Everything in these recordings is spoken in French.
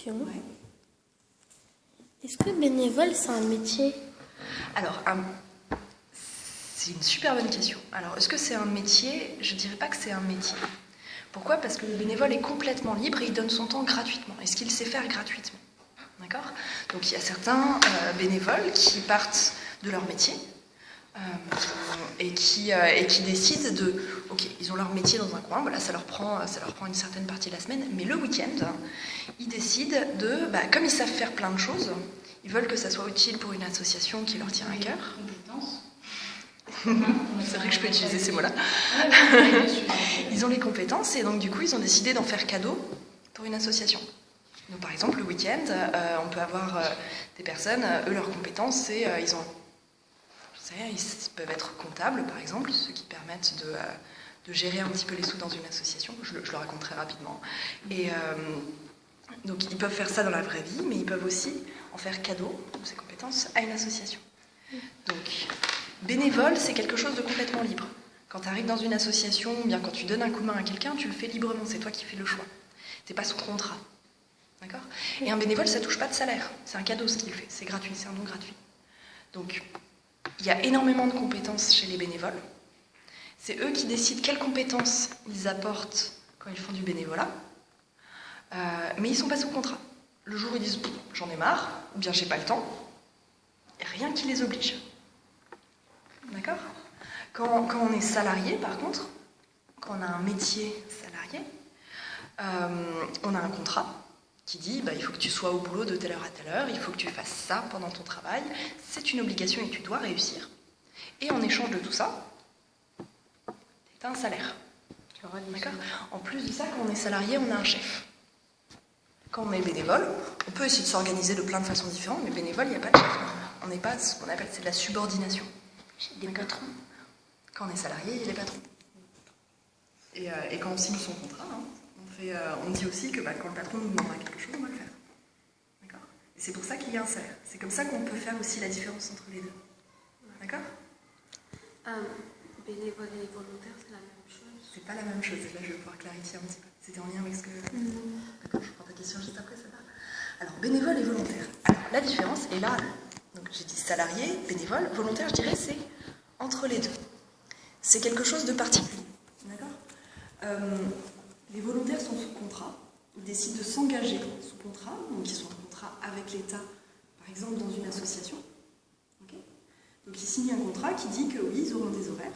question. Ouais. Est-ce que bénévole, c'est un métier? Alors, c'est une super bonne question. Alors, est-ce que c'est un métier? Je ne dirais pas que c'est un métier. Pourquoi? Parce que le bénévole est complètement libre et il donne son temps gratuitement. Et ce qu'il sait faire gratuitement. D'accord? Donc, il y a certains bénévoles qui partent de leur métier et qui décident de... Ok, ils ont leur métier dans un coin, voilà, ça leur prend une certaine partie de la semaine, mais le week-end, ils décident de... comme ils savent faire plein de choses, ils veulent que ça soit utile pour une association qui leur tient à cœur. C'est vrai que je peux utiliser ces mots-là. Ils ont les compétences et donc du coup ils ont décidé d'en faire cadeau pour une association. Donc par exemple le week-end, on peut avoir des personnes, eux leurs compétences c'est ils peuvent être comptables par exemple, ceux qui permettent de gérer un petit peu les sous dans une association. Je le raconte très rapidement. Et donc ils peuvent faire ça dans la vraie vie, mais ils peuvent aussi en faire cadeau de ces compétences à une association. Donc bénévole, c'est quelque chose de complètement libre. Quand tu arrives dans une association, ou bien quand tu donnes un coup de main à quelqu'un, tu le fais librement, c'est toi qui fais le choix. Tu n'es pas sous contrat. D'accord? Et un bénévole, ça ne touche pas de salaire. C'est un cadeau ce qu'il fait, c'est gratuit, c'est un don gratuit. Donc, il y a énormément de compétences chez les bénévoles. C'est eux qui décident quelles compétences ils apportent quand ils font du bénévolat. Mais ils ne sont pas sous contrat. Le jour où ils disent « j'en ai marre » ou bien « j'ai pas le temps », il n'y a rien qui les oblige. D'accord? Quand on est salarié, par contre, quand on a un métier salarié, on a un contrat qui dit il faut que tu sois au boulot de telle heure à telle heure, il faut que tu fasses ça pendant ton travail, c'est une obligation et tu dois réussir. Et en échange de tout ça, tu as un salaire. D'accord? En plus de ça, quand on est salarié, on a un chef. Quand on est bénévole, on peut essayer de s'organiser de plein de façons différentes, mais bénévole, il n'y a pas de chef. On n'est pas ce qu'on appelle, c'est de la subordination. Des patrons. Quand on est salarié, il y a les patrons. Et quand on signe son contrat, on dit aussi que quand le patron nous demandera quelque chose, on va le faire. D'accord? Et c'est pour ça qu'il y a un salaire. C'est comme ça qu'on peut faire aussi la différence entre les deux. D'accord? Bénévole et volontaire, c'est la même chose? C'est pas la même chose. Là, je vais pouvoir clarifier un petit peu. C'était en lien avec ce que... D'accord, je prends ta question juste après, ça va? Alors, bénévole et volontaire. Alors, la différence est là. Donc, j'ai dit salarié, bénévole, volontaire, je dirais, c'est entre les deux. C'est quelque chose de particulier. D'accord? Les volontaires sont sous contrat. Ils décident de s'engager sous contrat. Donc, ils sont en contrat avec l'État, par exemple, dans une association. Okay? Donc, ils signent un contrat qui dit que oui, ils auront des horaires,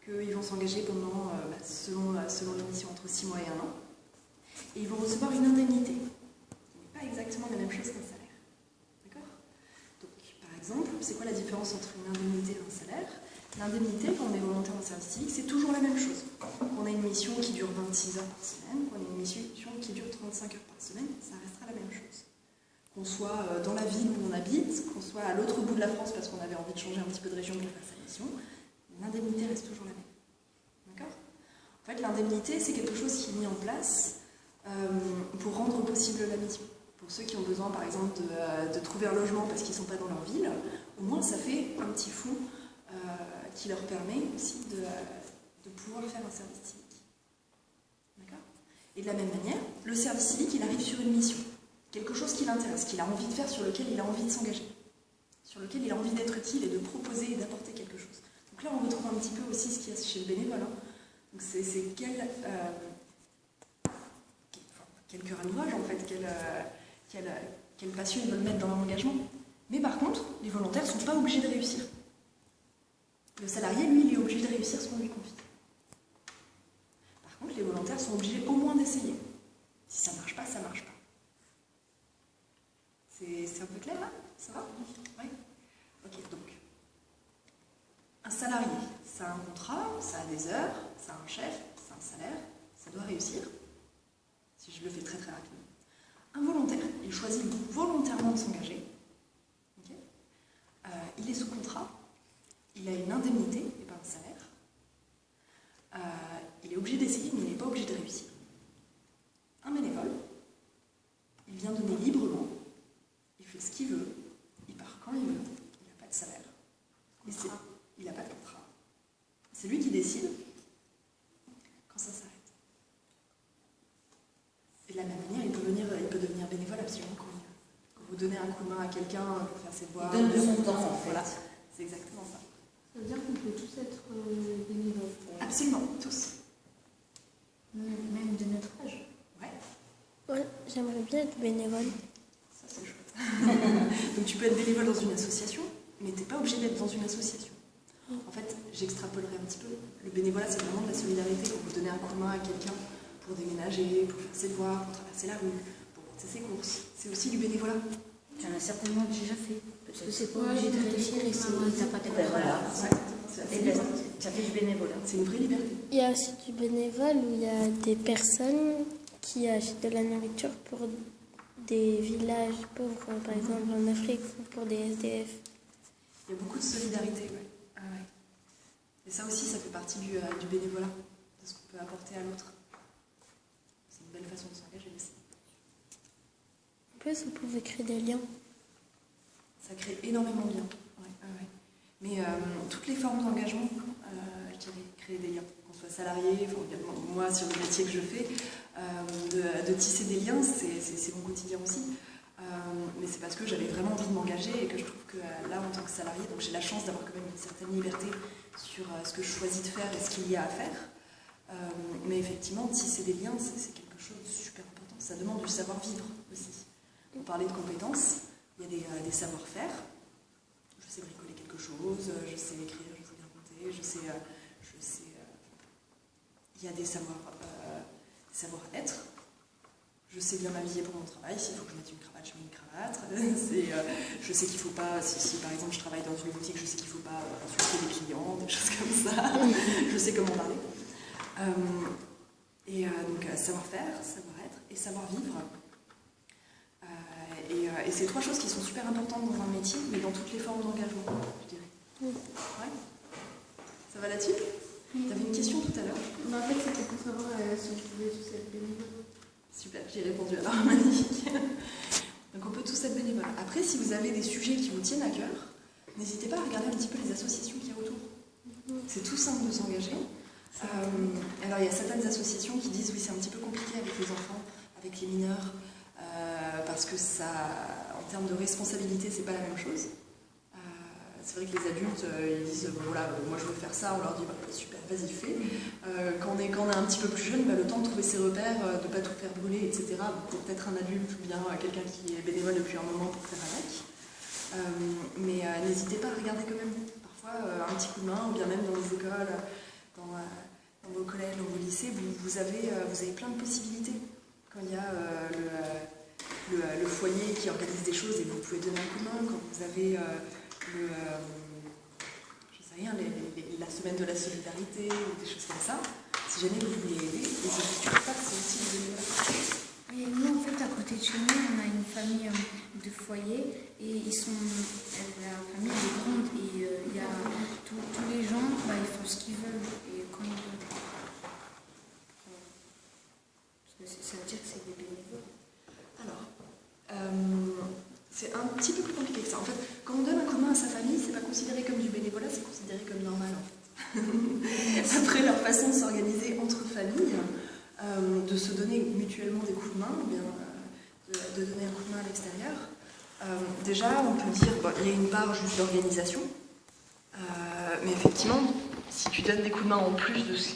qu'ils vont s'engager pendant, selon leur mission, entre 6 mois et 1 an. Et ils vont recevoir une indemnité. Ce n'est pas exactement la même chose qu'un salaire. D'accord? Donc, par exemple, c'est quoi la différence entre une indemnité et un salaire? L'indemnité, quand on est volontaire en service civique, c'est toujours la même chose. Qu'on a une mission qui dure 26 heures par semaine, qu'on a une mission qui dure 35 heures par semaine, ça restera la même chose. Qu'on soit dans la ville où on habite, qu'on soit à l'autre bout de la France parce qu'on avait envie de changer un petit peu de région pour faire sa mission, l'indemnité reste toujours la même. D'accord? En fait, l'indemnité, c'est quelque chose qui est mis en place pour rendre possible la mission. Pour ceux qui ont besoin, par exemple, de trouver un logement parce qu'ils ne sont pas dans leur ville, au moins ça fait un petit fonds qui leur permet aussi de pouvoir faire un service civique. D'accord? Et de la même manière, le service civique, il arrive sur une mission. Quelque chose qui l'intéresse, qu'il a envie de faire, sur lequel il a envie de s'engager. Sur lequel il a envie d'être utile et de proposer et d'apporter quelque chose. Donc là, on retrouve un petit peu aussi ce qu'il y a chez le bénévole. Hein. Donc c'est quel cœur à l'ouvrage, en fait, quelle passion ils veulent mettre dans leur engagement. Mais par contre, les volontaires ne sont pas obligés de réussir. Le salarié, lui, il est obligé de réussir ce qu'on lui confie. Par contre, les volontaires sont obligés au moins d'essayer. Si ça ne marche pas, ça ne marche pas. C'est un peu clair, là? Ça va? Oui. Ok, donc. Un salarié, ça a un contrat, ça a des heures, ça a un chef, ça a un salaire, ça doit réussir. Si je le fais très très rapidement. Un volontaire, il choisit volontairement de s'engager. Okay. Il est sous contrat. Il a une indemnité et pas un salaire. Il est obligé d'essayer, mais il n'est pas obligé de réussir. Un bénévole, il vient donner librement, il fait ce qu'il veut, il part quand il veut, il n'a pas de salaire. Il n'a pas de contrat. C'est lui qui décide quand ça s'arrête. Et de la même manière, il peut devenir bénévole coup de main à quelqu'un pour faire ses devoirs. Il donne de son temps, en fait. Voilà, c'est exactement ça. Ça veut dire qu'on peut tous être bénévoles. Absolument, tous. Même de notre âge. Ouais, Ouais, j'aimerais bien être bénévole. ça c'est chouette. Donc tu peux être bénévole dans une association, mais tu n'es pas obligé d'être dans une association. En fait, j'extrapolerai un petit peu. Le bénévolat, c'est vraiment de la solidarité. Quand vous donnez un coup de main à quelqu'un pour déménager, pour faire ses devoirs, pour traverser la rue, pour porter ses courses, c'est aussi du bénévolat. Tu en as certainement déjà fait. Parce que c'est pas Ouais, obligé de j'ai réussir fait et c'est ma t'as pas de Et ben voilà. Ouais, c'est assez Et ben, libre. ça fait du bénévolat. C'est une vraie liberté. Il y a aussi du bénévole où il y a des personnes qui achètent de la nourriture pour des villages pauvres, par exemple en Afrique, ou pour des SDF. Il y a beaucoup de solidarité, ouais. Ah ouais. Et ça aussi, ça fait partie du bénévolat, de ce qu'on peut apporter à l'autre. C'est une belle façon de s'engager aussi. En plus, vous pouvez créer des liens. Ça crée énormément de liens. Ouais, ouais, ouais. Mais toutes les formes d'engagement, je dirais, créer des liens. Qu'on soit salarié, enfin, moi, sur le métier que je fais, de tisser des liens, c'est mon quotidien aussi. Mais c'est parce que j'avais vraiment envie de m'engager et que je trouve que là, en tant que salarié, donc j'ai la chance d'avoir quand même une certaine liberté sur ce que je choisis de faire et ce qu'il y a à faire. Mais effectivement, tisser des liens, c'est quelque chose de super important. Ça demande du savoir-vivre aussi. On parlait de compétences, il y a des savoir-faire. Je sais bricoler quelque chose, je sais écrire, je sais bien compter, je sais il y a des savoir-être. Je sais bien m'habiller pour mon travail. S'il faut que je mette une cravate, je mets une cravate. Je sais qu'il ne faut pas, si par exemple je travaille dans une boutique, je sais qu'il ne faut pas insulter les clients, des choses comme ça. Je sais comment parler. Donc savoir-faire, savoir-être et savoir-vivre. Et c'est trois choses qui sont super importantes dans un métier, mais dans toutes les formes d'engagement, je dirais. Ouais. Ça va là-dessus? Tu avais une question tout à l'heure? En fait, c'était pour savoir si on pouvait tous être bénévoles. Super, j'ai répondu alors, magnifique. Donc on peut tous être bénévoles. Après, si vous avez des sujets qui vous tiennent à cœur, n'hésitez pas à regarder un petit peu les associations qu'il y a autour. C'est tout simple de s'engager. Alors il y a certaines associations qui disent oui, c'est un petit peu compliqué avec les enfants, avec les mineurs, parce que ça, en termes de responsabilité, c'est pas la même chose. C'est vrai que les adultes, ils disent voilà, moi je veux faire ça, on leur dit bah, super, vas-y, fais. Quand on est un petit peu plus jeune, le temps de trouver ses repères, de ne pas tout faire brûler, etc. Peut-être un adulte ou bien quelqu'un qui est bénévole depuis un moment pour faire avec. Mais n'hésitez pas à regarder quand même. Parfois, un petit coup de main, ou bien même dans les écoles, dans vos collèges, dans vos lycées, vous avez plein de possibilités. Quand il y a le foyer qui organise des choses et vous pouvez donner un coup de main, quand vous avez je sais rien, la semaine de la solidarité ou des choses comme ça, si jamais vous voulez aider, n'hésitez pas, c'est aussi du bénévolat. Et nous, en fait, à côté de chez nous, on a une famille de foyers et la famille est grande et il y a tous les gens, ils font ce qu'ils veulent et quand ils veulent. Parce que ça veut dire que c'est des bénévoles. Alors, c'est un petit peu plus compliqué que ça. En fait, quand on donne un coup de main à sa famille, c'est pas considéré comme du bénévolat, c'est considéré comme normal en fait. Après, leur façon de s'organiser entre familles, de se donner mutuellement des coups de main, ou bien de donner un coup de main à l'extérieur. Déjà, on peut dire il y a une part juste d'organisation, mais effectivement, si tu donnes des coups de main en plus de ce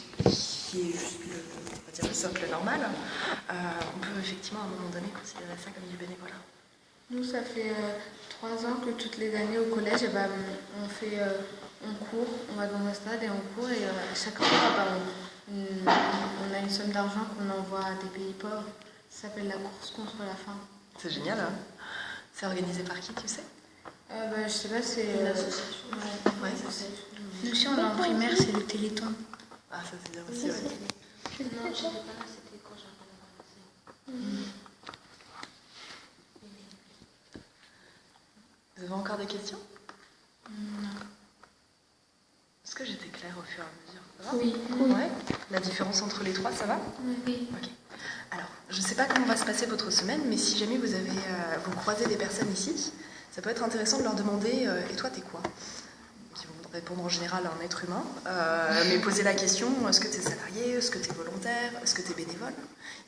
qui est juste le socle normal, on peut effectivement à un moment donné considérer ça comme du bénévolat. Nous, ça fait 3 ans que toutes les années au collège, on court, on va dans un stade et on court et à chaque fois, on a une somme d'argent qu'on envoie à des pays pauvres. Ça s'appelle la course contre la faim. C'est génial, hein? C'est organisé par qui, tu sais? Je sais pas, c'est Une association. Ouais, c'est ça. Nous aussi, on est en primaire, c'est le Téléthon. Ah, ça c'est bien aussi, ouais. Non, j'étais pas là, c'était quand j'avais commencé. Vous avez encore des questions? Non. Est-ce que j'étais claire au fur et à mesure? Ça va? Oui. Ouais. La différence entre les trois, ça va? Oui. Ok. Alors, je ne sais pas comment va se passer votre semaine, mais si jamais vous croisez des personnes ici, ça peut être intéressant de leur demander et toi, t'es quoi? Ils vont répondre en général à un être humain, mais poser la question, est-ce que tu es salarié, est-ce que tu es volontaire, est-ce que tu es bénévole?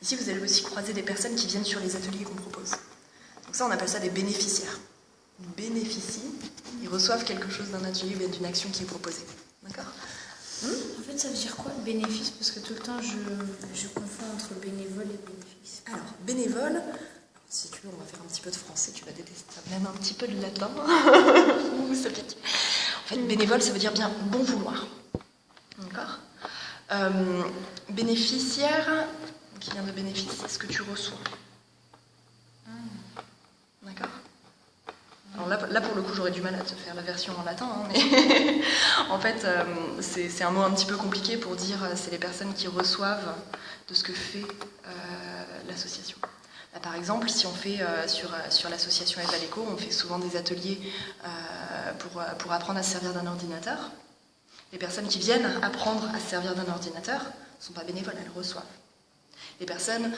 Ici, vous allez aussi croiser des personnes qui viennent sur les ateliers qu'on propose. Donc ça, on appelle ça des bénéficiaires. bénéficient, ils reçoivent quelque chose d'un atelier ou bien d'une action qui est proposée. D'accord ? En fait, ça veut dire quoi, bénéfice? Parce que tout le temps, je confonds entre bénévole et bénéfice. Alors, bénévole, si tu veux, on va faire un petit peu de français, tu vas détester ça, même un petit peu de latin. Ouh, ça pique. En fait, bénévole, ça veut dire bien bon vouloir. D'accord ? Bénéficiaire, qui vient de bénéfice, c'est ce que tu reçois. D'accord ? Alors là, pour le coup, j'aurais du mal à te faire la version en latin, hein, mais en fait, c'est un mot un petit peu compliqué pour dire c'est les personnes qui reçoivent de ce que fait l'association. Là, par exemple, si on fait sur l'association Eva Leco, on fait souvent des ateliers pour apprendre à se servir d'un ordinateur. Les personnes qui viennent apprendre à se servir d'un ordinateur ne sont pas bénévoles, elles reçoivent. Les personnes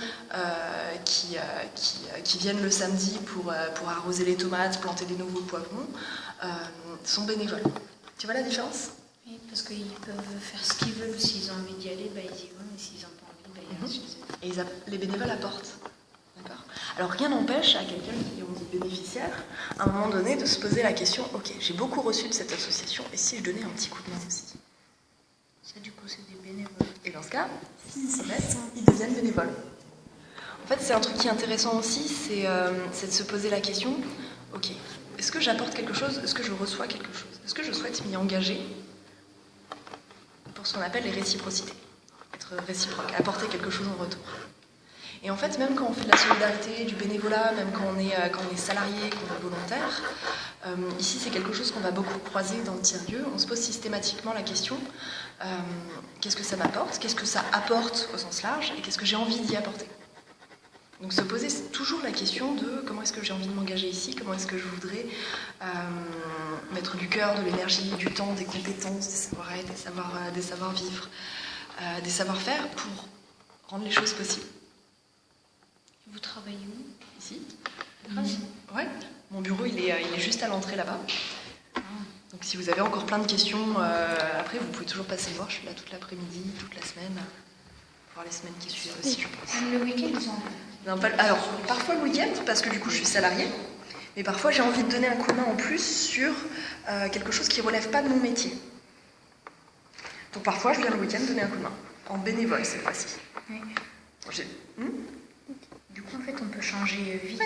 qui viennent le samedi pour arroser les tomates, planter des nouveaux poivrons, sont bénévoles. Tu vois la différence ? Oui, parce qu'ils peuvent faire ce qu'ils veulent. S'ils ont envie d'y aller, bah, ils y vont. Et s'ils n'ont pas envie, bah, ils restent chez eux. Et les bénévoles apportent. D'accord ? Alors rien n'empêche à quelqu'un qui on dit bénéficiaire, à un moment donné, de se poser la question, ok, j'ai beaucoup reçu de cette association, et si je donnais un petit coup de main aussi ? Ça, du coup, c'est des bénévoles. Et dans ce cas, s'ils s'y mettent, ils deviennent bénévoles. En fait, c'est un truc qui est intéressant aussi, c'est de se poser la question, ok, est-ce que j'apporte quelque chose ? Est-ce que je reçois quelque chose ? Est-ce que je souhaite m'y engager pour ce qu'on appelle les réciprocités ? Être réciproque, apporter quelque chose en retour. Et en fait, même quand on fait de la solidarité, du bénévolat, même quand on est salarié, qu'on est volontaire, ici c'est quelque chose qu'on va beaucoup croiser dans le tiers-lieu. On se pose systématiquement la question, qu'est-ce que ça m'apporte ? Qu'est-ce que ça apporte au sens large ? Et qu'est-ce que j'ai envie d'y apporter ? Donc se poser toujours la question de comment est-ce que j'ai envie de m'engager ici ? Comment est-ce que je voudrais mettre du cœur, de l'énergie, du temps, des compétences, des savoir-être, des savoir-vivre, des savoir-faire pour rendre les choses possibles. Vous travaillez où ? Ici. Ouais. Mon bureau, il est juste à l'entrée là-bas. Donc si vous avez encore plein de questions, après, vous pouvez toujours passer me voir. Je suis là toute l'après-midi, toute la semaine. Voir les semaines qui suivent aussi, je pense. Même le week-end, ils sont... Non, alors, parfois le week-end, parce que du coup, je suis salariée. Mais parfois, j'ai envie de donner un coup de main en plus sur quelque chose qui ne relève pas de mon métier. Donc parfois, je viens le week-end donner un coup de main. En bénévole, cette fois-ci. Oui. Du coup, en fait, on peut changer vite.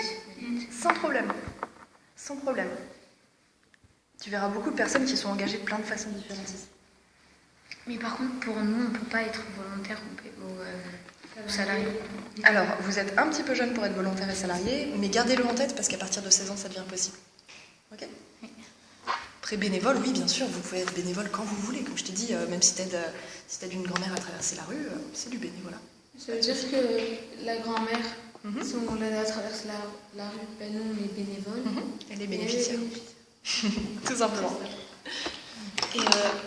Sans problème. Sans problème. Tu verras beaucoup de personnes qui sont engagées de plein de façons différentes ici. Mais par contre, pour nous, on ne peut pas être volontaire ou salarié. Alors, vous êtes un petit peu jeune pour être volontaire et salarié, mais gardez-le en tête parce qu'à partir de 16 ans, ça devient possible. Ok ? Oui. Après, bénévole, oui, bien sûr, vous pouvez être bénévole quand vous voulez. Comme je t'ai dit, même si t'aides une grand-mère à traverser la rue, c'est du bénévolat. Ça veut dire que la grand-mère, si on la traverse la rue, ben nous on est bénévoles. Elle est bénéficiaire. Tout simplement. Et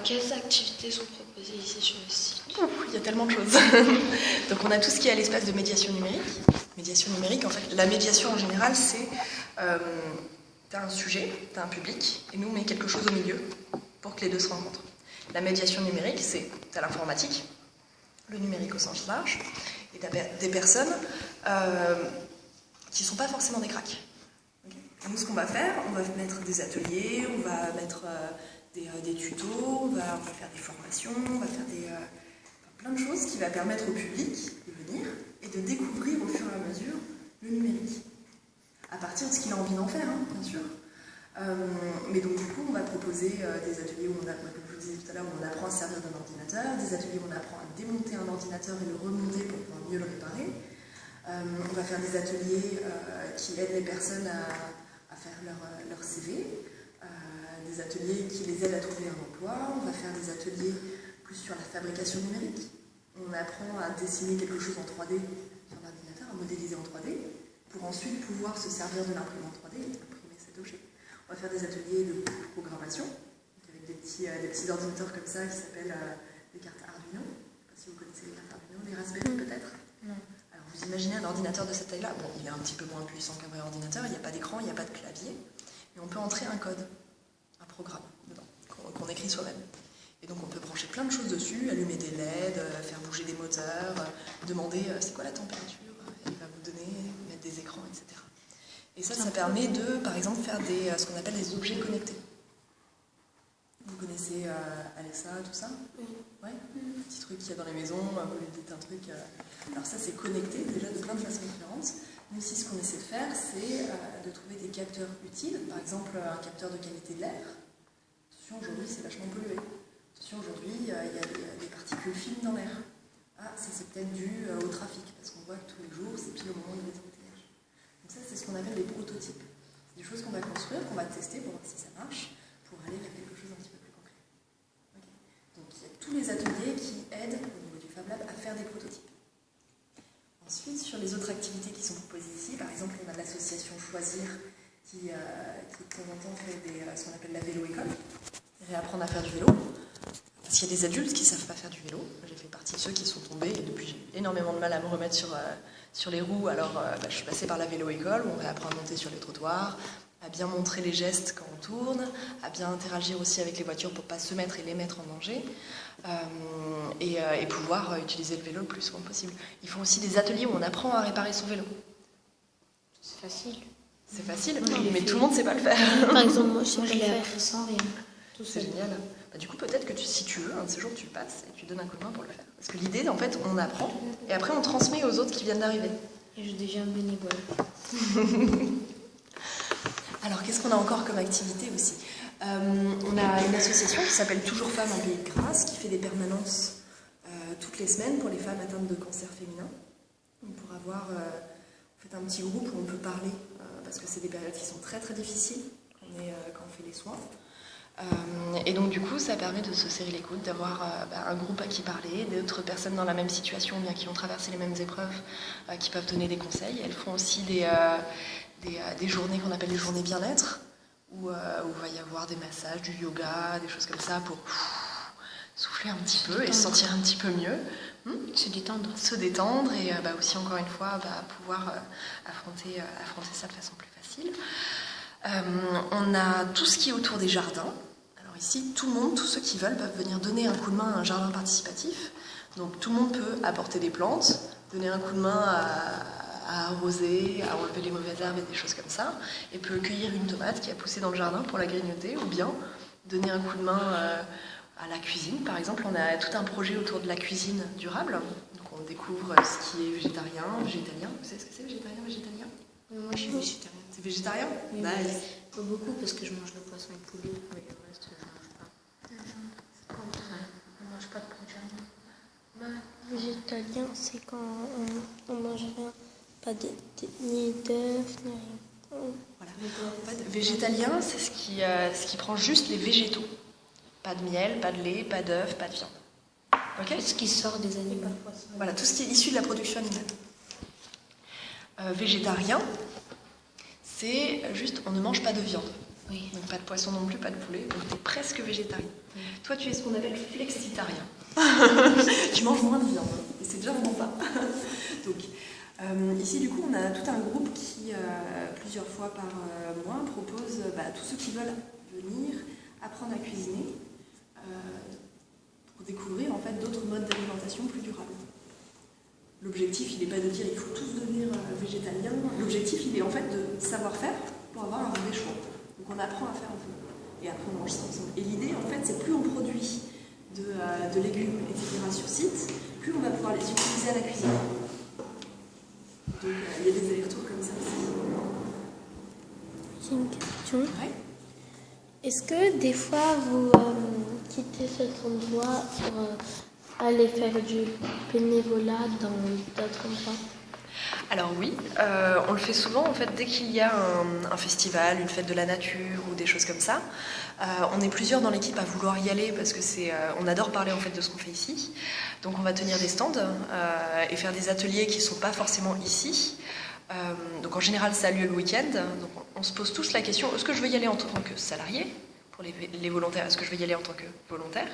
quelles activités sont proposées ici sur le site ? Il y a tellement de choses. Donc on a tout ce qui est à l'espace de médiation numérique. Médiation numérique, en fait, la médiation en général, c'est t'as un sujet, t'as un public, et nous on met quelque chose au milieu pour que les deux se rencontrent. La médiation numérique, c'est t'as l'informatique, le numérique au sens large, et t'as des personnes qui ne sont pas forcément des cracks. Okay. Nous, ce qu'on va faire, on va mettre des ateliers, on va mettre des tutos, on va faire des formations, on va faire plein de choses qui va permettre au public de venir et de découvrir au fur et à mesure le numérique. À partir de ce qu'il a envie d'en faire, hein, bien sûr. Mais donc du coup, on va proposer des ateliers où comme je vous disais tout à l'heure, où on apprend à se servir d'un ordinateur, des ateliers où on apprend à démonter un ordinateur et le remonter pour pouvoir mieux le réparer. On va faire des ateliers qui aident les personnes à faire leur CV, des ateliers qui les aident à trouver un emploi. On va faire des ateliers plus sur la fabrication numérique. On apprend à dessiner quelque chose en 3D sur l'ordinateur, à modéliser en 3D, pour ensuite pouvoir se servir de l'imprimante 3D et imprimer cet objet. On va faire des ateliers de programmation, avec des petits ordinateurs comme ça qui s'appellent des cartes Arduino. Je ne sais pas si vous connaissez les cartes Arduino, les Raspberry peut-être. Non. Alors vous imaginez un ordinateur de cette taille-là, bon, il est un petit peu moins puissant qu'un vrai ordinateur, il n'y a pas d'écran, il n'y a pas de clavier, mais on peut entrer un code, un programme dedans, qu'on écrit soi-même. Et donc on peut brancher plein de choses dessus, allumer des LED, faire bouger des moteurs, demander c'est quoi la température, il va vous donner, mettre des écrans, etc. Et ça permet de, par exemple, faire ce qu'on appelle des objets connectés. Vous connaissez Alexa, tout ça? Oui. Ouais. Petit truc qu'il y a dans les maisons, vous lui dites un truc. Alors ça, c'est connecté déjà de plein de façons différentes. Nous ici, ce qu'on essaie de faire, c'est de trouver des capteurs utiles. Par exemple, un capteur de qualité de l'air. Attention, aujourd'hui, c'est vachement pollué. Attention, aujourd'hui, il y a des particules fines dans l'air. Ah, ça c'est peut-être dû au trafic, parce qu'on voit que tous les jours, c'est pile au moment où il y a des embouteillages. Donc ça, c'est ce qu'on appelle des prototypes. C'est des choses qu'on va construire, qu'on va tester pour voir si ça marche, pour aller vers quelque chose d'un petit peu plus concret. Okay. Donc il y a tous les ateliers qui aident au niveau du Fab Lab à faire des prototypes. Ensuite, sur les autres activités qui sont proposées ici, par exemple, on a l'association Choisir qui de temps en temps fait ce qu'on appelle la vélo-école, réapprendre à faire du vélo. Parce qu'il y a des adultes qui ne savent pas faire du vélo. J'ai fait partie de ceux qui sont tombés et depuis j'ai énormément de mal à me remettre sur les roues. Alors je suis passée par la vélo-école où on réapprend à monter sur les trottoirs, à bien montrer les gestes quand on tourne, à bien interagir aussi avec les voitures pour ne pas se mettre et les mettre en danger. Et pouvoir utiliser le vélo le plus souvent possible. Ils font aussi des ateliers où on apprend à réparer son vélo. C'est facile. C'est facile, mais tout le monde ne sait pas le faire. Par exemple, moi, je sais Moi, pas je le l'ai faire. appris sans rien. Tout C'est seul. génial. Bah, du coup, peut-être que si tu veux, un de ces jours, tu passes et tu donnes un coup de main pour le faire. Parce que l'idée, en fait, on apprend et après on transmet aux autres qui viennent d'arriver. Et je deviens bénévole. Alors, qu'est-ce qu'on a encore comme activité aussi? On a une association qui s'appelle Toujours Femmes en Pays de Grâce, qui fait des permanences toutes les semaines pour les femmes atteintes de cancer féminin. Pour avoir en fait, un petit groupe où on peut parler, parce que c'est des périodes qui sont très très difficiles quand on fait les soins. Et donc du coup, ça permet de se serrer les coudes, d'avoir un groupe à qui parler, d'autres personnes dans la même situation, bien qui ont traversé les mêmes épreuves, qui peuvent donner des conseils. Elles font aussi des journées qu'on appelle les journées bien-être, où il va y avoir des massages, du yoga, des choses comme ça pour souffler un petit peu et se sentir un petit peu mieux. Se détendre. Se détendre et aussi encore une fois pouvoir affronter ça de façon plus facile. On a tout ce qui est autour des jardins. Alors ici, tout le monde, tous ceux qui veulent, peuvent venir donner un coup de main à un jardin participatif. Donc tout le monde peut apporter des plantes, donner un coup de main à arroser, à enlever les mauvaises herbes et des choses comme ça, et peut cueillir une tomate qui a poussé dans le jardin pour la grignoter, ou bien donner un coup de main à la cuisine. Par exemple, on a tout un projet autour de la cuisine durable. Donc on découvre ce qui est végétarien, végétalien. Vous savez ce que c'est végétarien, végétalien? Moi, je suis végétarienne. C'est végétarien? Oui, Nice. mais pas beaucoup parce que je mange le poisson et le poulet, mais le reste, je ne mange pas. Je ne mange pas de produits animaux. Végétalien, c'est quand on mange rien, pas ni d'œufs, ni rien. Voilà. En fait, végétalien, c'est ce qui prend juste les végétaux. Pas de miel, pas de lait, pas d'œufs, pas de viande. Ok? Ce qui sort des animaux. Voilà, tout ce qui est issu de la production animale. Végétarien, c'est juste on ne mange pas de viande. Oui. Donc pas de poisson non plus, pas de poulet, donc tu es presque végétarien. Oui. Toi, tu es ce qu'on appelle flexitarien. Tu manges moins de viande, et c'est déjà vraiment pas. Donc, ici, du coup, on a tout un groupe qui, plusieurs fois par mois, propose tous ceux qui veulent venir apprendre à cuisiner pour découvrir en fait d'autres modes d'alimentation plus durables. L'objectif, il n'est pas de dire il faut tous devenir végétaliens. L'objectif, il est en fait de savoir faire pour avoir un vrai choix. Donc on apprend à faire un peu. Et après, on mange ça ensemble. Et l'idée, en fait, c'est plus on produit de légumes, etc. sur site, plus on va pouvoir les utiliser à la cuisine. Donc il y a des allers-retours comme ça aussi. J'ai une question. Ouais. Est-ce que des fois vous quittez cet endroit pour aller faire du bénévolat dans d'autres endroits? Alors oui, on le fait souvent en fait dès qu'il y a un festival, une fête de la nature ou des choses comme ça. On est plusieurs dans l'équipe à vouloir y aller parce que on adore parler en fait de ce qu'on fait ici. Donc on va tenir des stands et faire des ateliers qui ne sont pas forcément ici. Donc en général ça a lieu le week-end. Donc on se pose tous la question, est-ce que je veux y aller en tant que salarié pour les volontaires, est-ce que je veux y aller en tant que volontaire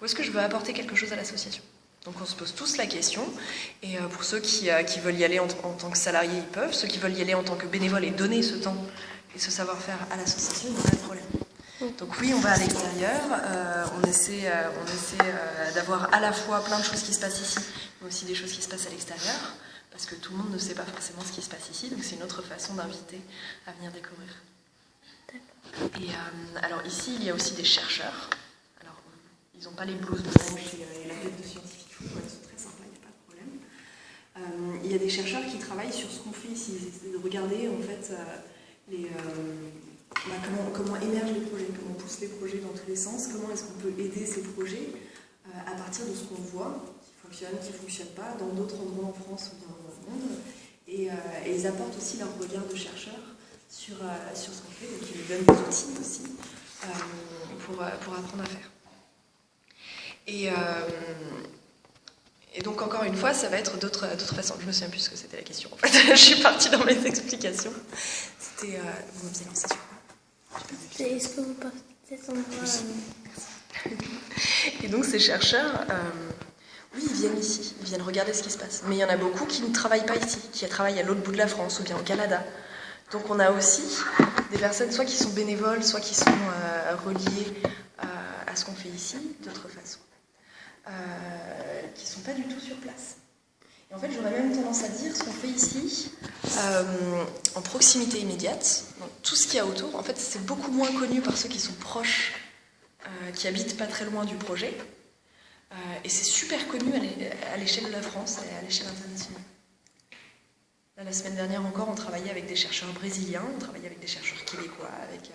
ou est-ce que je veux apporter quelque chose à l'association? Donc on se pose tous la question, et pour ceux qui veulent y aller en tant que salariés, ils peuvent. Ceux qui veulent y aller en tant que bénévoles et donner ce temps et ce savoir-faire à l'association, il n'y a pas de problème. Donc oui, on va à l'extérieur, on essaie d'avoir à la fois plein de choses qui se passent ici, mais aussi des choses qui se passent à l'extérieur. parce que tout le monde ne sait pas forcément ce qui se passe ici, donc c'est une autre façon d'inviter à venir découvrir. Et alors ici, il y a aussi des chercheurs. Alors, ils n'ont pas les blouses blanches et la tête de scientifique fou, ils sont très sympas, il n'y a pas de problème. Il y a des chercheurs qui travaillent sur ce qu'on fait ici, ils essaient de regarder en fait comment émergent les projets, comment on pousse les projets dans tous les sens, comment est-ce qu'on peut aider ces projets à partir de ce qu'on voit, qui ne fonctionne pas, dans d'autres endroits en France ou bien dans le monde. Et ils apportent aussi leur regard de chercheurs sur ce qu'on fait, donc ils nous donnent des outils aussi pour apprendre à faire. Et donc encore une fois, ça va être d'autres façons. Je me souviens plus ce que c'était la question en fait. Je suis partie dans mes explications. C'était... vous m'aviez lancé sur quoi? Est-ce que vous partez de cet endroit? Et donc ces chercheurs, oui, ils viennent ici, ils viennent regarder ce qui se passe. Mais il y en a beaucoup qui ne travaillent pas ici, qui travaillent à l'autre bout de la France ou bien au Canada. Donc on a aussi des personnes soit qui sont bénévoles, soit qui sont reliées à ce qu'on fait ici, d'autres façons, qui ne sont pas du tout sur place. Et en fait, j'aurais même tendance à dire ce qu'on fait ici, en proximité immédiate, donc tout ce qu'il y a autour, en fait, c'est beaucoup moins connu par ceux qui sont proches, qui habitent pas très loin du projet, et c'est super connu à l'échelle de la France et à l'échelle internationale. Là, la semaine dernière encore, on travaillait avec des chercheurs brésiliens, on travaillait avec des chercheurs québécois, avec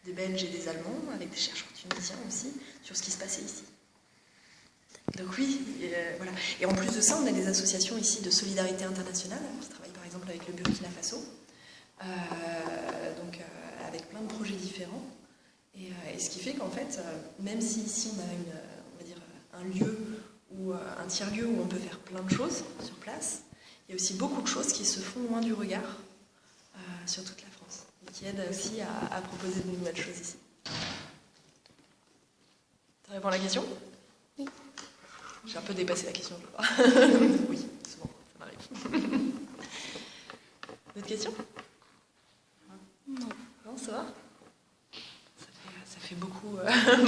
des Belges et des Allemands, avec des chercheurs tunisiens aussi, sur ce qui se passait ici. Donc oui, voilà. Et en plus de ça, on a des associations ici de solidarité internationale, qui travaillent par exemple avec le Burkina Faso, donc avec plein de projets différents. Et ce qui fait qu'en fait, même si ici on a on va dire, un lieu ou un tiers-lieu où on peut faire plein de choses sur place, il y a aussi beaucoup de choses qui se font loin du regard sur toute la France, et qui aident aussi à proposer de nouvelles choses ici. Ça répond à la question? Oui. J'ai un peu dépassé la question, je crois. Oui, souvent, ça m'arrive. D'autres questions? Non. Non, ça va? Ça fait beaucoup,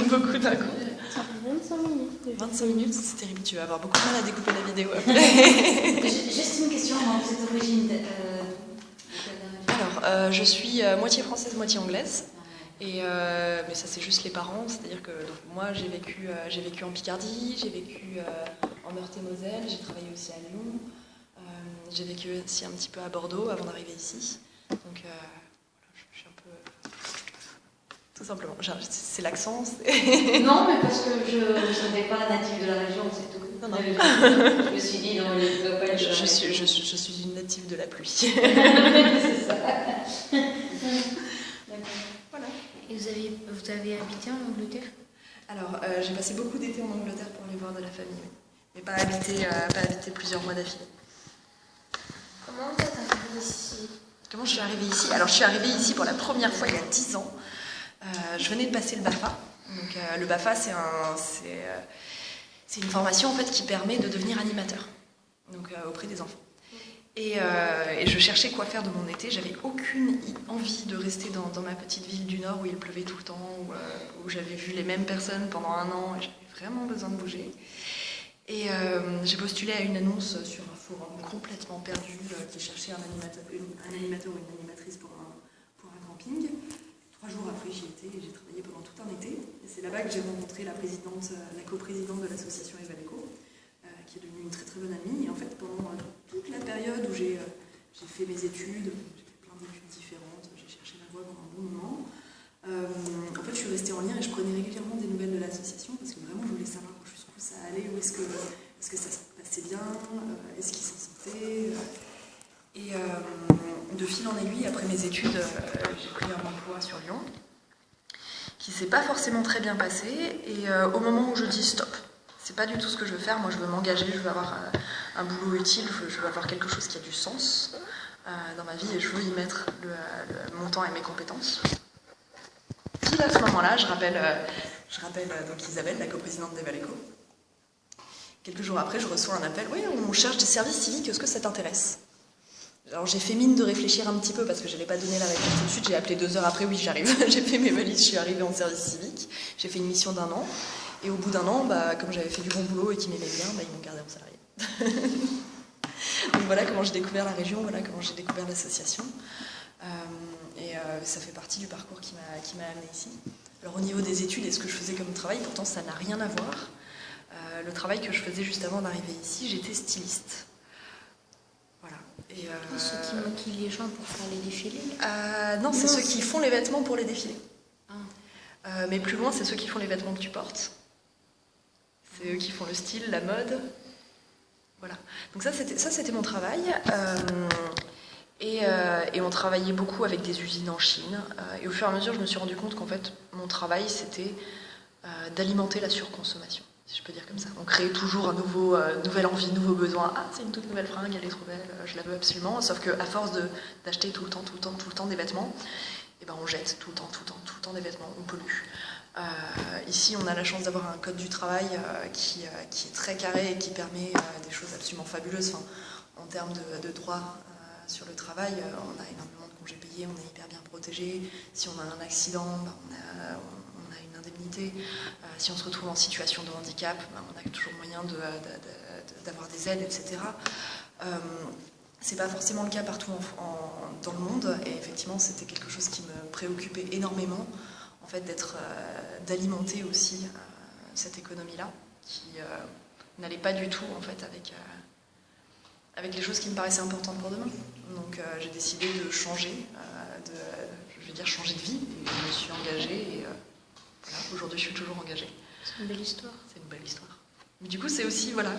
beaucoup d'un coup. Ça fait 25 minutes. 25 minutes, c'est terrible. Tu vas avoir beaucoup de mal à découper la vidéo après. Juste une question, vous êtes d'origine Alors, je suis moitié française, moitié anglaise. Mais ça, c'est juste les parents. C'est-à-dire que donc, moi, j'ai vécu en Picardie, j'ai vécu en Meurthe-et-Moselle, j'ai travaillé aussi à Lyon, j'ai vécu aussi un petit peu à Bordeaux avant d'arriver ici. Donc, voilà, je suis un peu... Tout simplement. C'est l'accent. Non, mais parce que je ne savais pas native de la région, c'est tout. Non, non. Je me suis dit, non, il ne doit pas être. Je suis une native de la pluie. C'est ça. Voilà. Et vous avez habité en Angleterre? Alors, j'ai passé beaucoup d'été en Angleterre pour aller voir de la famille, oui. Mais pas habiter plusieurs mois d'affilée. Comment vous êtes arrivée ici? Comment je suis arrivée ici? Alors, je suis arrivée ici pour la première fois il y a 10 ans. Je venais de passer le BAFA. Donc, le BAFA, c'est une formation en fait, qui permet de devenir animateur, donc, auprès des enfants. Et je cherchais quoi faire de mon été. J'avais aucune envie de rester dans ma petite ville du Nord où il pleuvait tout le temps, où j'avais vu les mêmes personnes pendant 1 an et j'avais vraiment besoin de bouger. Et j'ai postulé à une annonce sur un forum complètement perdu qui cherchait un animateur ou une animatrice pour un camping. 3 jours après, j'y étais et j'ai travaillé pendant tout un été. Et c'est là-bas que j'ai rencontré la coprésidente de l'association Evaleco, qui est devenue une très très bonne amie. Et en fait, pendant toute la période où j'ai fait mes études, j'ai fait plein d'études différentes, j'ai cherché ma voie pendant un bon moment, en fait, je suis restée en lien et je prenais régulièrement des nouvelles de l'association parce que vraiment, je voulais savoir jusqu'où ça allait, est-ce que ça se passait bien, est-ce qu'ils s'en sortaient. Et de fil en aiguille, après mes études, j'ai pris un emploi sur Lyon, qui ne s'est pas forcément très bien passé. Et au moment où je dis stop, c'est pas du tout ce que je veux faire, moi je veux m'engager, je veux avoir un boulot utile, je veux avoir quelque chose qui a du sens dans ma vie et je veux y mettre mon temps et mes compétences. Puis à ce moment-là, je rappelle donc Isabelle, la coprésidente d'Evaleco. Quelques jours après, je reçois un appel, oui, on cherche des services civiques, est-ce que ça t'intéresse? Alors j'ai fait mine de réfléchir un petit peu parce que je n'avais pas donné la réponse tout de suite. J'ai appelé 2 heures après, oui j'arrive. J'ai fait mes valises, je suis arrivée en service civique. J'ai fait une mission d'1 an. Et au bout d'1 an, comme j'avais fait du bon boulot et qu'ils m'aimaient bien, ils m'ont gardée en salarié. Donc voilà comment j'ai découvert la région, voilà comment j'ai découvert l'association. Ça fait partie du parcours qui m'a amenée ici. Alors au niveau des études et ce que je faisais comme travail, pourtant ça n'a rien à voir. Le travail que je faisais juste avant d'arriver ici, j'étais styliste. Voilà. Ceux qui maquillent les gens pour faire les défilés? Non, c'est ceux qui font les vêtements pour les défilés. Mais plus loin, c'est ceux qui font les vêtements que tu portes. C'est eux qui font le style, la mode. Voilà. Donc ça, c'était mon travail. Et on travaillait beaucoup avec des usines en Chine. Et au fur et à mesure, je me suis rendu compte qu'en fait, mon travail, c'était d'alimenter la surconsommation, si je peux dire comme ça. On créait toujours nouvelle envie, nouveau besoin. Ah, c'est une toute nouvelle fringue, elle est trop belle, je la veux absolument. Sauf qu'à force d'acheter tout le temps des vêtements, et ben on jette tout le temps des vêtements, on pollue. Ici, on a la chance d'avoir un code du travail qui est très carré et qui permet des choses absolument fabuleuses. Enfin, en termes de droits sur le travail, on a énormément de congés payés, on est hyper bien protégé. Si on a un accident, on a une indemnité. Si on se retrouve en situation de handicap, on a toujours moyen d'avoir des aides, etc. C'est pas forcément le cas partout dans le monde, et effectivement, c'était quelque chose qui me préoccupait énormément, en fait, d'alimenter aussi cette économie-là, qui n'allait pas du tout, en fait, avec les choses qui me paraissaient importantes pour demain. Donc j'ai décidé de changer, changer de vie, et je me suis engagée, et voilà, aujourd'hui je suis toujours engagée. C'est une belle histoire. C'est une belle histoire. Mais du coup, c'est aussi, voilà,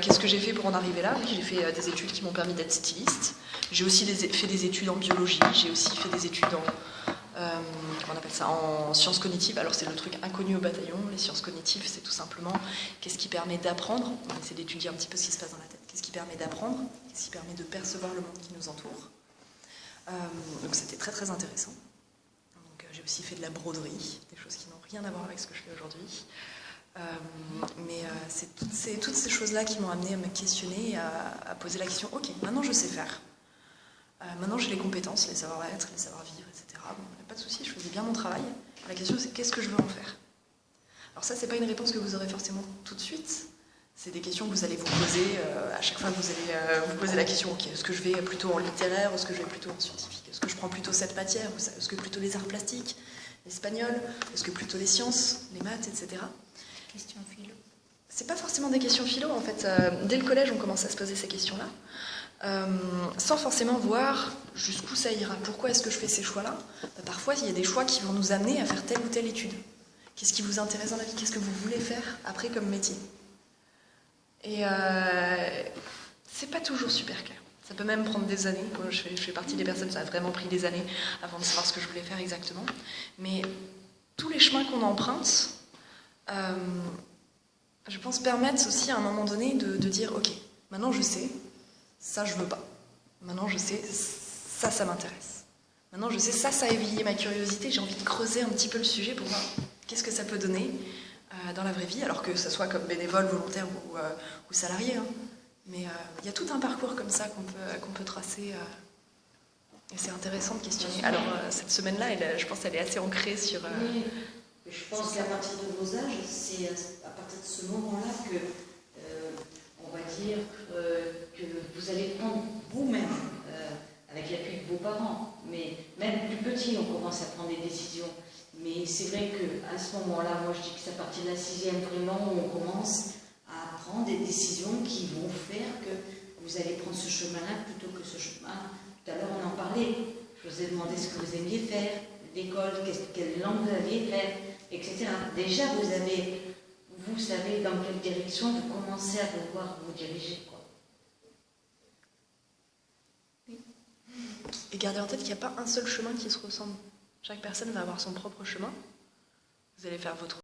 qu'est-ce que j'ai fait pour en arriver là? Oui, j'ai fait des études qui m'ont permis d'être styliste. J'ai aussi fait des études en biologie, j'ai aussi fait des études comment on appelle ça, en sciences cognitives. Alors c'est le truc inconnu au bataillon. Les sciences cognitives, c'est tout simplement qu'est-ce qui permet d'apprendre. C'est d'étudier un petit peu ce qui se passe dans la tête. Qu'est-ce qui permet d'apprendre? Qu'est-ce qui permet de percevoir le monde qui nous entoure? Donc c'était très très intéressant. Donc j'ai aussi fait de la broderie, des choses qui n'ont rien à voir avec ce que je fais aujourd'hui. Mais c'est toutes ces choses-là qui m'ont amené à me questionner, à poser la question, ok, maintenant je sais faire. Maintenant j'ai les compétences, les savoir-être, les savoir-vivre, etc. Bon, pas de souci, je faisais bien mon travail. La question c'est qu'est-ce que je veux en faire? Alors ça, c'est pas une réponse que vous aurez forcément tout de suite. C'est des questions que vous allez vous poser à chaque fois que vous allez vous poser la question, ok, est-ce que je vais plutôt en littéraire, est-ce que je vais plutôt en scientifique, est-ce que je prends plutôt cette matière, est-ce que plutôt les arts plastiques, l'espagnol, est-ce que plutôt les sciences, les maths, etc. Question philo. C'est pas forcément des questions philo, en fait. Dès le collège, on commence à se poser ces questions-là, sans forcément voir jusqu'où ça ira. Pourquoi est-ce que je fais ces choix-là? Parfois, il y a des choix qui vont nous amener à faire telle ou telle étude. Qu'est-ce qui vous intéresse dans la vie? Qu'est-ce que vous voulez faire après comme métier? Et c'est pas toujours super clair. Ça peut même prendre des années. Moi, je fais partie des personnes, ça a vraiment pris des années avant de savoir ce que je voulais faire exactement. Mais tous les chemins qu'on emprunte, je pense, permettent aussi à un moment donné de dire, ok, maintenant je sais, ça je veux pas. Maintenant je sais, ça m'intéresse. Maintenant je sais, ça a éveillé ma curiosité, j'ai envie de creuser un petit peu le sujet pour voir qu'est-ce que ça peut donner dans la vraie vie, alors que ça soit comme bénévole, volontaire ou salarié. Hein. Mais il y a tout un parcours comme ça qu'on peut tracer. Et c'est intéressant de questionner. Alors cette semaine-là, je pense qu'elle est assez ancrée sur... Oui, je pense qu'à partir de vos âges, c'est à partir de ce moment-là que, on va dire, que vous allez prendre vous-même, avec l'appui de vos parents, mais même plus petit, on commence à prendre des décisions. Mais c'est vrai qu'à ce moment-là, moi je dis que c'est à partir de la 6e vraiment où on commence à prendre des décisions qui vont faire que vous allez prendre ce chemin-là plutôt que ce chemin. Tout à l'heure on en parlait, je vous ai demandé ce que vous aimiez faire, l'école, quelle langue vous alliez faire, etc. Déjà vous savez dans quelle direction vous commencez à pouvoir vous diriger, quoi. Et gardez en tête qu'il n'y a pas un seul chemin qui se ressemble. Chaque personne va avoir son propre chemin. Vous allez faire votre